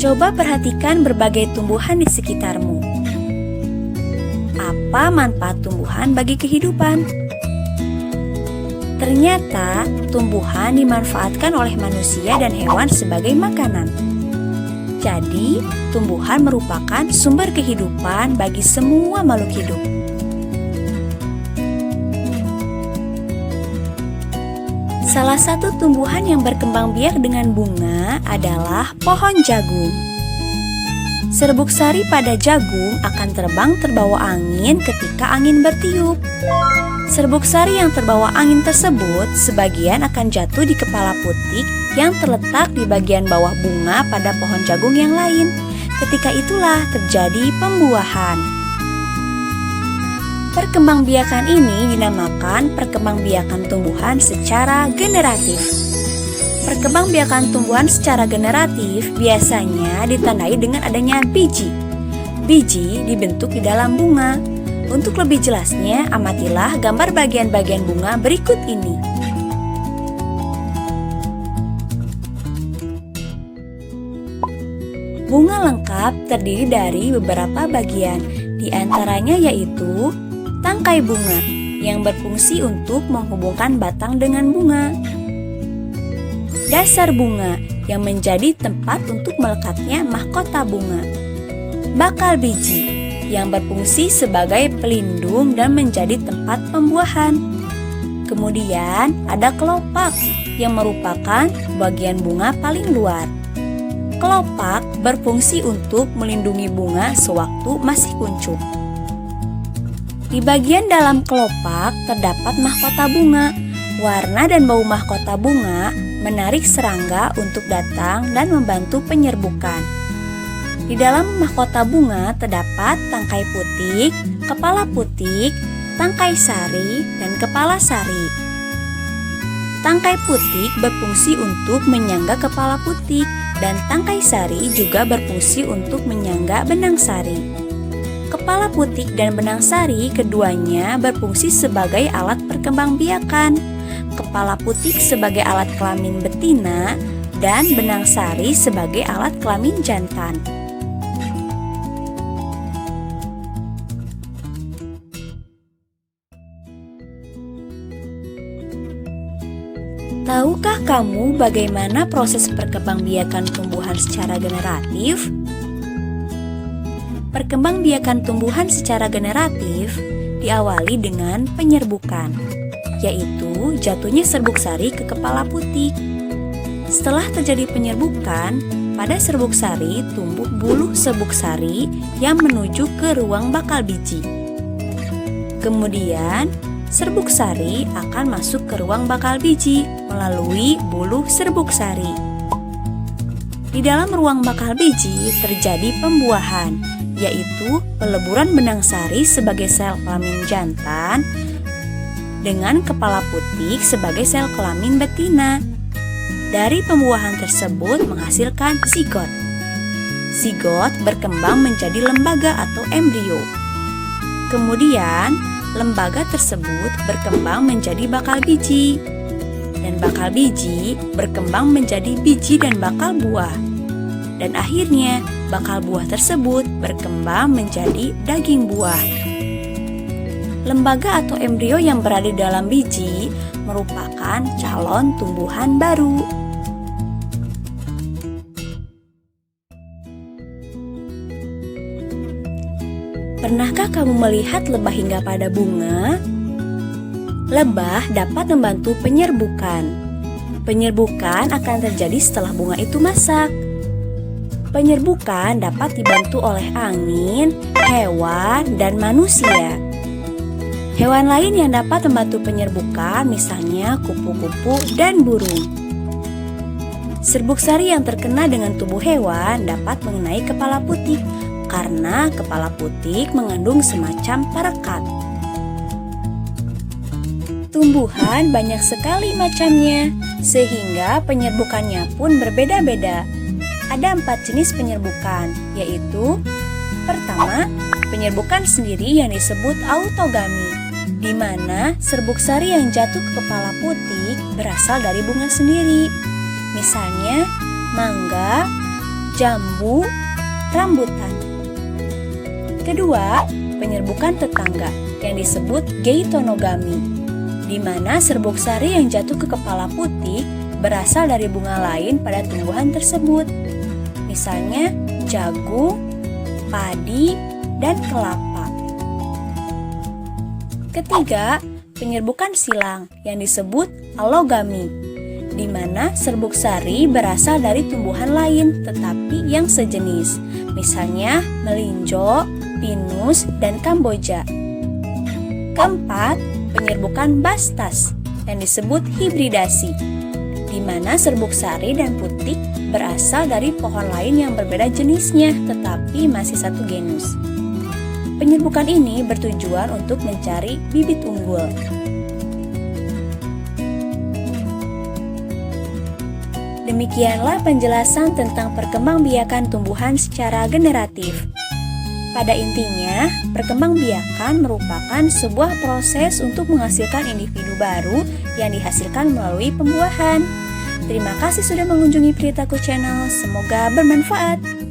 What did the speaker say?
Coba perhatikan berbagai tumbuhan di sekitarmu. Apa manfaat tumbuhan bagi kehidupan? Ternyata, tumbuhan dimanfaatkan oleh manusia dan hewan sebagai makanan. Jadi, tumbuhan merupakan sumber kehidupan bagi semua makhluk hidup. Salah satu tumbuhan yang berkembang biak dengan bunga adalah pohon jagung. Serbuk sari pada jagung akan terbang terbawa angin ketika angin bertiup. Serbuk sari yang terbawa angin tersebut sebagian akan jatuh di kepala putik yang terletak di bagian bawah bunga pada pohon jagung yang lain. Ketika itulah terjadi pembuahan. Perkembangbiakan ini dinamakan perkembangbiakan tumbuhan secara generatif. Perkembangbiakan tumbuhan secara generatif biasanya ditandai dengan adanya biji. Biji dibentuk di dalam bunga. Untuk lebih jelasnya, amatilah gambar bagian-bagian bunga berikut ini. Bunga lengkap terdiri dari beberapa bagian, di antaranya yaitu tangkai bunga yang berfungsi untuk menghubungkan batang dengan bunga, dasar bunga yang menjadi tempat untuk melekatnya mahkota bunga, bakal biji yang berfungsi sebagai pelindung dan menjadi tempat pembuahan. Kemudian ada kelopak yang merupakan bagian bunga paling luar. Kelopak berfungsi untuk melindungi bunga sewaktu masih kuncup. Di bagian dalam kelopak terdapat mahkota bunga. Warna dan bau mahkota bunga menarik serangga untuk datang dan membantu penyerbukan. Di dalam mahkota bunga terdapat tangkai putik, kepala putik, tangkai sari, dan kepala sari. Tangkai putik berfungsi untuk menyangga kepala putik, dan tangkai sari juga berfungsi untuk menyangga benang sari. Kepala putik dan benang sari keduanya berfungsi sebagai alat perkembangbiakan. Kepala putik sebagai alat kelamin betina dan benang sari sebagai alat kelamin jantan. Tahukah kamu bagaimana proses perkembangbiakan tumbuhan secara generatif? Perkembangbiakan tumbuhan secara generatif diawali dengan penyerbukan, yaitu jatuhnya serbuk sari ke kepala putik. Setelah terjadi penyerbukan, pada serbuk sari tumbuh buluh serbuk sari yang menuju ke ruang bakal biji. Kemudian, serbuk sari akan masuk ke ruang bakal biji melalui buluh serbuk sari. Di dalam ruang bakal biji terjadi pembuahan, yaitu peleburan benang sari sebagai sel kelamin jantan dengan kepala putik sebagai sel kelamin betina. Dari pembuahan tersebut menghasilkan zigot. Zigot berkembang menjadi lembaga atau embrio. Kemudian, lembaga tersebut berkembang menjadi bakal biji. Dan bakal biji berkembang menjadi biji dan bakal buah. Dan akhirnya, bakal buah tersebut berkembang menjadi daging buah. Lembaga atau embrio yang berada di dalam biji merupakan calon tumbuhan baru. Pernahkah kamu melihat lebah hingga pada bunga? Lebah dapat membantu penyerbukan. Penyerbukan akan terjadi setelah bunga itu masak. Penyerbukan dapat dibantu oleh angin, hewan, dan manusia. Hewan lain yang dapat membantu penyerbukan misalnya kupu-kupu dan burung. Serbuk sari yang terkena dengan tubuh hewan dapat mengenai kepala putik karena kepala putik mengandung semacam perekat. Tumbuhan banyak sekali macamnya, sehingga penyerbukannya pun berbeda-beda. Ada 4 jenis penyerbukan, yaitu pertama, penyerbukan sendiri yang disebut autogami, di mana serbuk sari yang jatuh ke kepala putik berasal dari bunga sendiri. Misalnya, mangga, jambu, rambutan. Kedua, penyerbukan tetangga yang disebut geitonogami, di mana serbuk sari yang jatuh ke kepala putik berasal dari bunga lain pada tumbuhan tersebut. Misalnya jagung, padi, dan kelapa. Ketiga, penyerbukan silang yang disebut alogami, di mana serbuk sari berasal dari tumbuhan lain tetapi yang sejenis, misalnya melinjo, pinus, dan kamboja. Keempat, penyerbukan bastas yang disebut hibridasi, di mana serbuk sari dan putik berasal dari pohon lain yang berbeda jenisnya tetapi masih satu genus. Penyerbukan ini bertujuan untuk mencari bibit unggul. Demikianlah penjelasan tentang perkembangbiakan tumbuhan secara generatif. Pada intinya, perkembangbiakan merupakan sebuah proses untuk menghasilkan individu baru yang dihasilkan melalui pembuahan. Terima kasih sudah mengunjungi Pritaku Channel, semoga bermanfaat.